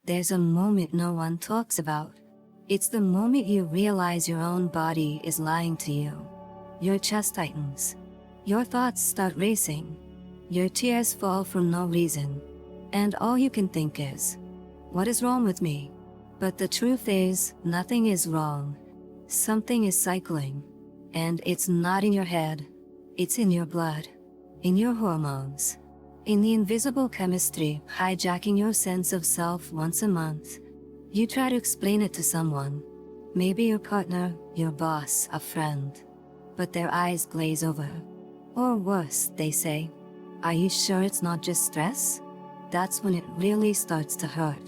there's a moment no one talks about. It's the moment you realize your own body is lying to you. Your chest tightens. Your thoughts start racing. Your tears fall for no reason. And all you can think is, what is wrong with me? But the truth is, nothing is wrong. Something is cycling. And it's not in your head. It's in your blood. In your hormones. In the invisible chemistry hijacking your sense of self once a month. You try to explain it to someone. Maybe your partner, your boss, a friend. But their eyes glaze over. Or worse, they say, "Are you sure it's not just stress?" That's when it really starts to hurt.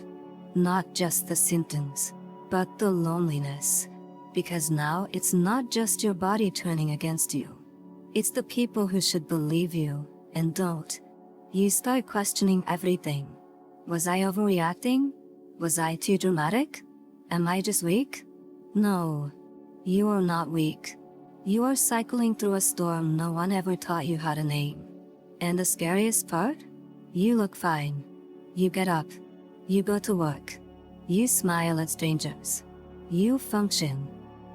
Not just the symptoms, but the loneliness. Because now it's not just your body turning against you. It's the people who should believe you, and don't. You start questioning everything. Was I overreacting? Was I too dramatic? Am I just weak? No. You are not weak. You are cycling through a storm no one ever taught you how to name. And the scariest part? You look fine. You get up. You go to work. You smile at strangers. You function.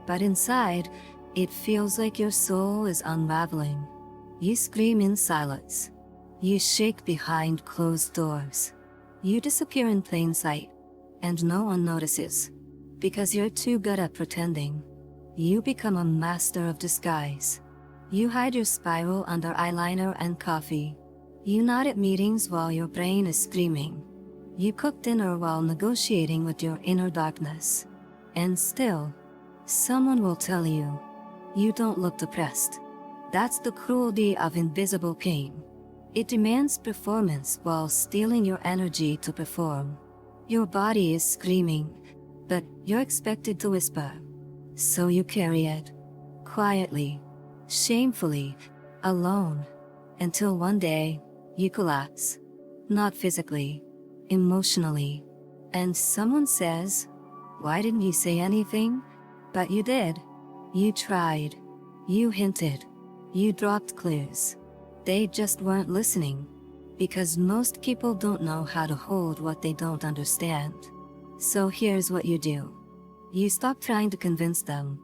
But inside, it feels like your soul is unraveling. You scream in silence. You shake behind closed doors. You disappear in plain sight. And no one notices. Because you're too good at pretending. You become a master of disguise. You hide your spiral under eyeliner and coffee. You nod at meetings while your brain is screaming. You cook dinner while negotiating with your inner darkness. And still, someone will tell you, you don't look depressed. That's the cruelty of invisible pain. It demands performance while stealing your energy to perform. Your body is screaming, but you're expected to whisper. So you carry it, quietly, shamefully, alone, until one day, you collapse. Not physically, emotionally. And someone says, "Why didn't you say anything?" But you did. You tried. You hinted. You dropped clues. They just weren't listening. Because most people don't know how to hold what they don't understand. So here's what you do. You stop trying to convince them.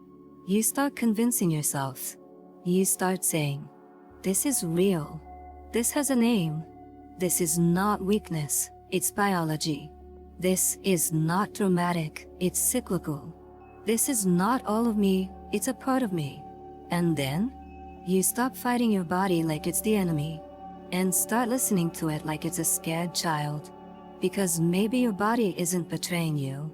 You start convincing yourself. You start saying, "This is real. This has a name. This is not weakness, it's biology. This is not dramatic, it's cyclical. This is not all of me, it's a part of me." And then, you stop fighting your body like it's the enemy. And start listening to it like it's a scared child. Because maybe your body isn't betraying you.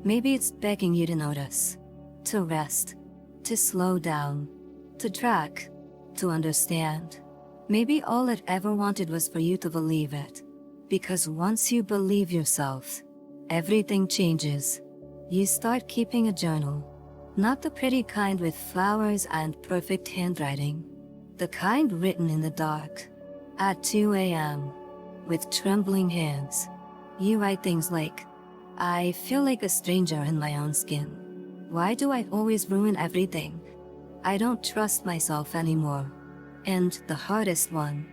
Maybe it's begging you to notice. To rest. To slow down. To track. To understand. Maybe all it ever wanted was for you to believe it. Because once you believe yourself, everything changes. You start keeping a journal. Not the pretty kind with flowers and perfect handwriting. The kind written in the dark. At 2 a.m. With trembling hands. You write things like, "I feel like a stranger in my own skin. Why do I always ruin everything? I don't trust myself anymore." And the hardest one.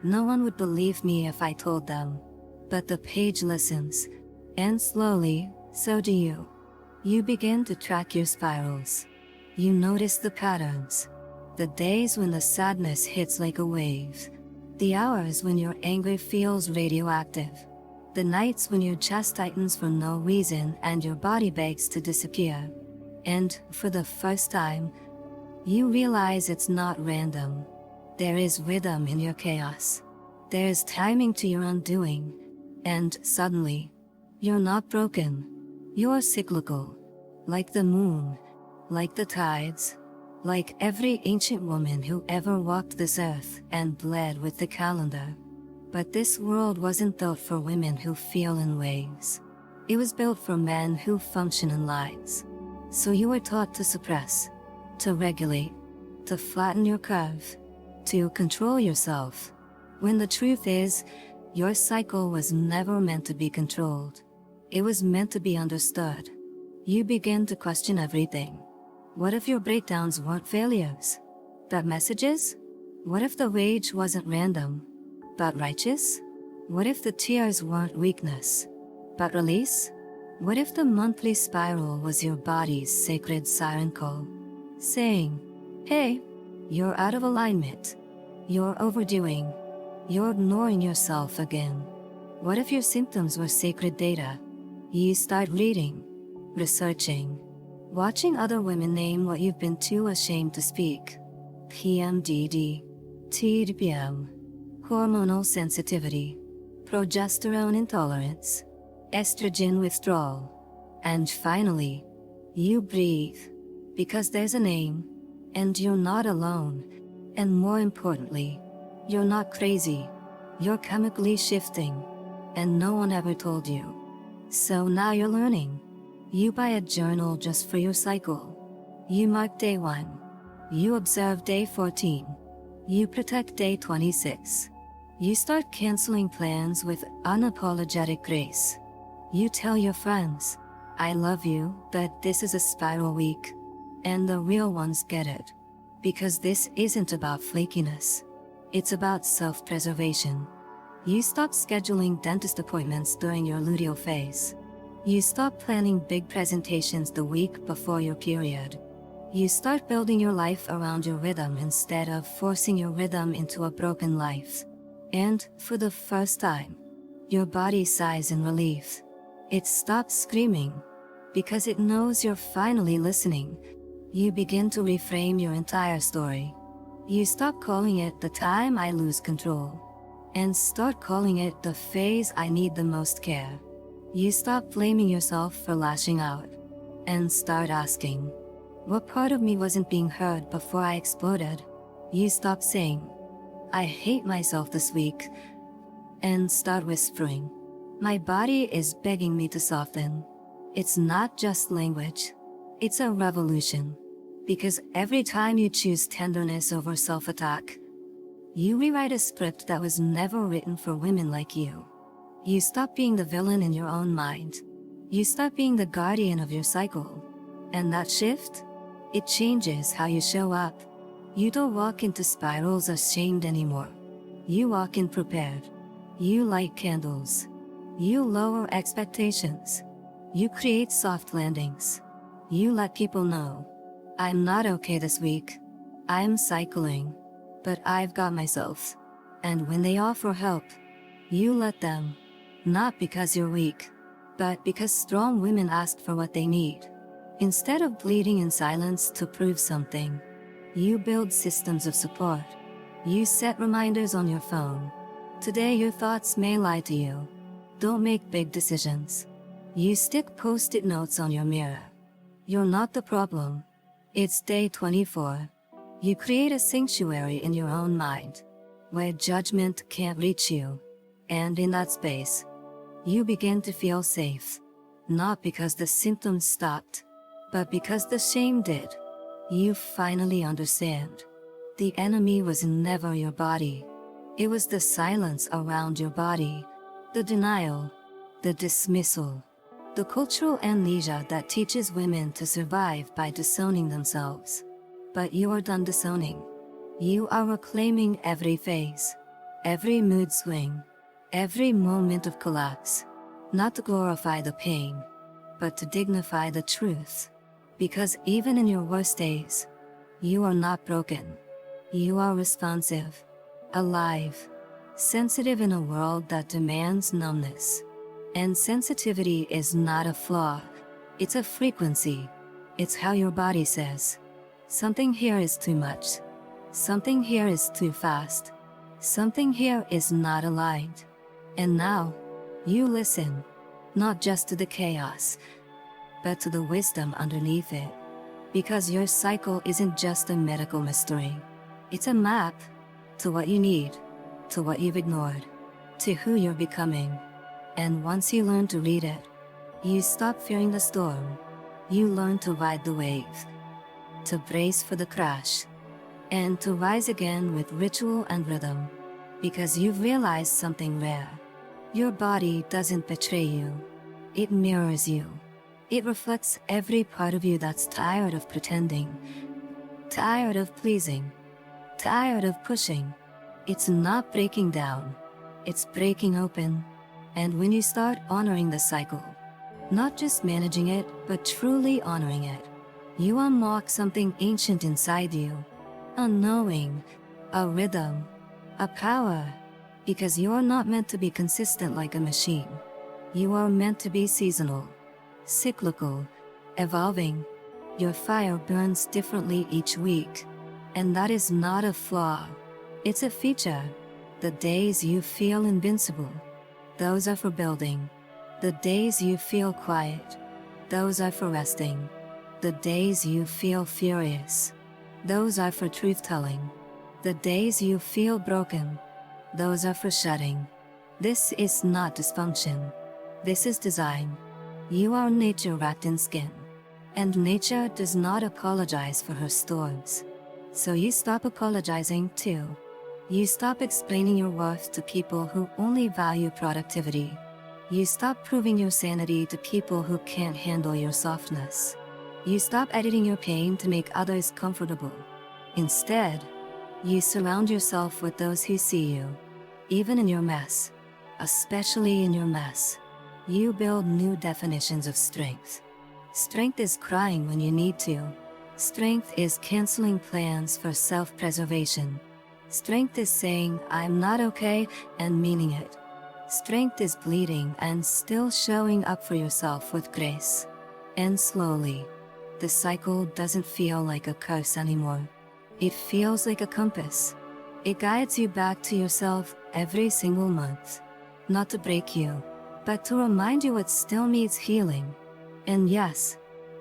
No one would believe me if I told them. But the page listens. And slowly, so do you. You begin to track your spirals. You notice the patterns. The days when the sadness hits like a wave. The hours when your anger feels radioactive. The nights when your chest tightens for no reason and your body begs to disappear. And, for the first time, you realize it's not random. There is rhythm in your chaos. There is timing to your undoing. And, suddenly, you're not broken. You're cyclical. Like the moon. Like the tides. Like every ancient woman who ever walked this earth and bled with the calendar. But this world wasn't built for women who feel in waves. It was built for men who function in lines. So you were taught to suppress, to regulate, to flatten your curve, to control yourself. When the truth is, your cycle was never meant to be controlled. It was meant to be understood. You begin to question everything. What if your breakdowns weren't failures, but messages? What if the rage wasn't random, but righteous? What if the tears weren't weakness, But release? What if the monthly spiral was your body's sacred siren call, saying, hey, you're out of alignment, you're overdoing, you're ignoring yourself again? What if your symptoms were sacred data? You start reading, researching, watching other women name what you've been too ashamed to speak. PMDD, TDPM, hormonal sensitivity, progesterone intolerance, estrogen withdrawal. And finally, you breathe, because there's a name, and you're not alone. And more importantly, you're not crazy, you're chemically shifting, and no one ever told you. So now you're learning. You buy a journal just for your cycle. You mark day 1. You observe day 14. You protect day 26. You start canceling plans with unapologetic grace. You tell your friends, I love you, but this is a spiral week. And the real ones get it. Because this isn't about flakiness. It's about self-preservation. You stop scheduling dentist appointments during your luteal phase. You stop planning big presentations the week before your period. You start building your life around your rhythm instead of forcing your rhythm into a broken life. And, for the first time, your body sighs in relief. It stops screaming, because it knows you're finally listening. You begin to reframe your entire story. You stop calling it the time I lose control, and start calling it the phase I need the most care. You stop blaming yourself for lashing out, and start asking, what part of me wasn't being heard before I exploded? You stop saying, I hate myself this week, and start whispering, my body is begging me to soften. It's not just language, it's a revolution. Because every time you choose tenderness over self-attack, you rewrite a script that was never written for women like you. You stop being the villain in your own mind. You start being the guardian of your cycle. And that shift? It changes how you show up. You don't walk into spirals ashamed anymore. You walk in prepared. You light candles. You lower expectations. You create soft landings. You let people know, I'm not okay this week. I'm cycling, but I've got myself. And when they offer help, you let them. Not because you're weak, but because strong women ask for what they need. Instead of bleeding in silence to prove something, you build systems of support. You set reminders on your phone. Today your thoughts may lie to you. Don't make big decisions. You stick post-it notes on your mirror. You're not the problem. It's day 24. You create a sanctuary in your own mind, where judgment can't reach you. And in that space, you begin to feel safe. Not because the symptoms stopped, but because the shame did. You finally understand. The enemy was never your body. It was the silence around your body, the denial, the dismissal, the cultural amnesia that teaches women to survive by disowning themselves. But you are done disowning. You are reclaiming every phase, every mood swing, every moment of collapse, not to glorify the pain, but to dignify the truth. Because even in your worst days, you are not broken. You are responsive, alive, sensitive in a world that demands numbness. And sensitivity is not a flaw, it's a frequency. It's how your body says, something here is too much. Something here is too fast. Something here is not aligned. And now, you listen, not just to the chaos, but to the wisdom underneath it. Because your cycle isn't just a medical mystery. It's a map to what you need, to what you've ignored, to who you're becoming. And once you learn to read it, you stop fearing the storm. You learn to ride the wave, to brace for the crash, and to rise again with ritual and rhythm. Because you've realized something rare. Your body doesn't betray you. It mirrors you. It reflects every part of you that's tired of pretending, tired of pleasing, tired of pushing. It's not breaking down. It's breaking open. And when you start honoring the cycle, not just managing it, but truly honoring it, you unlock something ancient inside you. A knowing, a rhythm, a power. Because you are not meant to be consistent like a machine. You are meant to be seasonal, cyclical, evolving. Your fire burns differently each week. And that is not a flaw. It's a feature. The days you feel invincible, those are for building. The days you feel quiet, those are for resting. The days you feel furious, those are for truth-telling. The days you feel broken, those are for shedding. This is not dysfunction. This is design. You are nature wrapped in skin. And nature does not apologize for her storms. So you stop apologizing too. You stop explaining your worth to people who only value productivity. You stop proving your sanity to people who can't handle your softness. You stop editing your pain to make others comfortable. Instead, you surround yourself with those who see you, even in your mess, especially in your mess. You build new definitions of strength. Strength is crying when you need to. Strength is canceling plans for self-preservation. Strength is saying, I'm not okay, and meaning it. Strength is bleeding and still showing up for yourself with grace. And slowly, the cycle doesn't feel like a curse anymore. It feels like a compass. It guides you back to yourself every single month. Not to break you, but to remind you it still needs healing. And yes,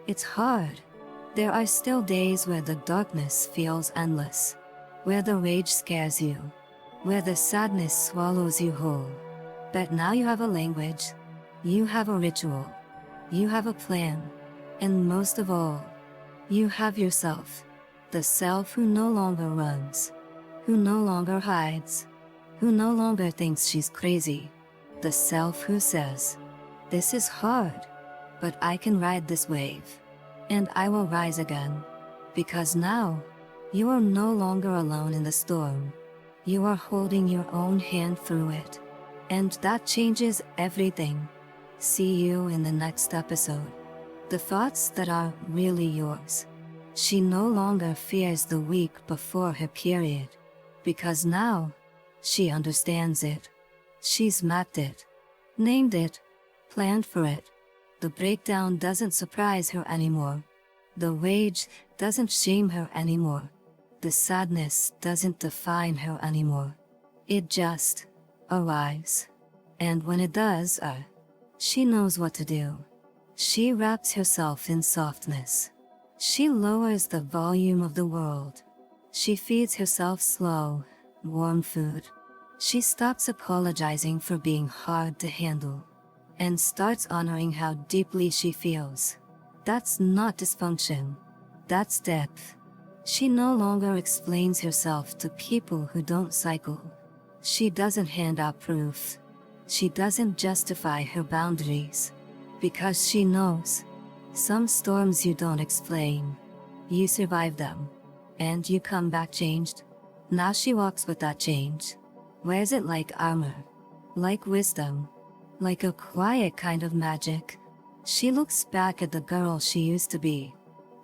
it's hard. There are still days where the darkness feels endless, where the rage scares you, where the sadness swallows you whole. But now you have a language, you have a ritual, you have a plan, and most of all, you have yourself. The self who no longer runs, who no longer hides, who no longer thinks she's crazy. The self who says, this is hard, but I can ride this wave, and I will rise again. Because now, you are no longer alone in the storm. You are holding your own hand through it. And that changes everything. See you in the next episode. The thoughts that are really yours. She no longer fears the week before her period. Because now, she understands it. She's mapped it, named it, planned for it. The breakdown doesn't surprise her anymore. The rage doesn't shame her anymore. The sadness doesn't define her anymore. It just arrives. And when it does, she knows what to do. She wraps herself in softness. She lowers the volume of the world. She feeds herself slow, warm food. She stops apologizing for being hard to handle, and starts honoring how deeply she feels. That's not dysfunction. That's depth. She no longer explains herself to people who don't cycle. She doesn't hand out proof. She doesn't justify her boundaries. Because she knows, some storms you don't explain. You survive them. And you come back changed. Now she walks with that change. Wears it like armor. Like wisdom. Like a quiet kind of magic. She looks back at the girl she used to be.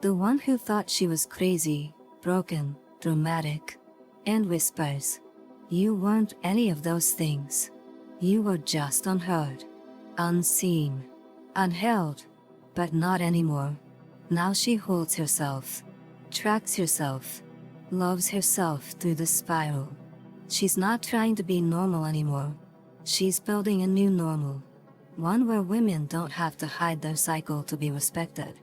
The one who thought she was crazy, broken, dramatic. And whispers, you weren't any of those things. You were just unheard. Unseen. Unheld. But not anymore. Now she holds herself. Tracks herself. Loves herself through the spiral. She's not trying to be normal anymore. She's building a new normal. One where women don't have to hide their cycle to be respected.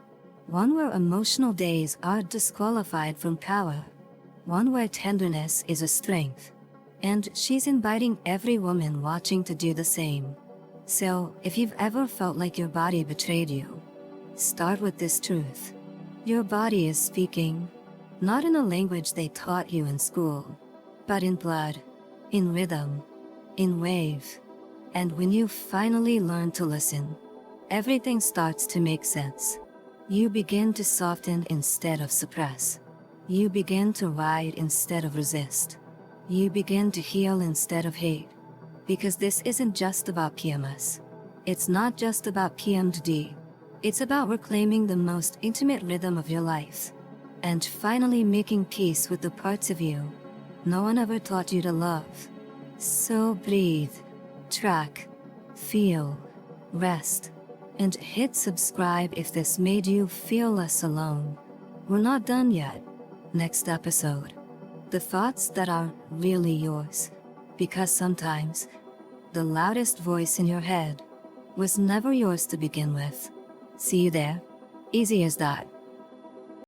One where emotional days are disqualified from power. One where tenderness is a strength. And she's inviting every woman watching to do the same. So, if you've ever felt like your body betrayed you, start with this truth. Your body is speaking, not in a language they taught you in school, but in blood, in rhythm, in wave. And when you finally learn to listen, everything starts to make sense. You begin to soften instead of suppress. You begin to ride instead of resist. You begin to heal instead of hate. Because this isn't just about PMS. It's not just about PMDD. It's about reclaiming the most intimate rhythm of your life. And finally making peace with the parts of you no one ever taught you to love. So breathe, track, feel, rest, and hit subscribe if this made you feel less alone. We're not done yet. Next episode. The thoughts that are really yours. Because sometimes, the loudest voice in your head was never yours to begin with. See you there. Easy as that.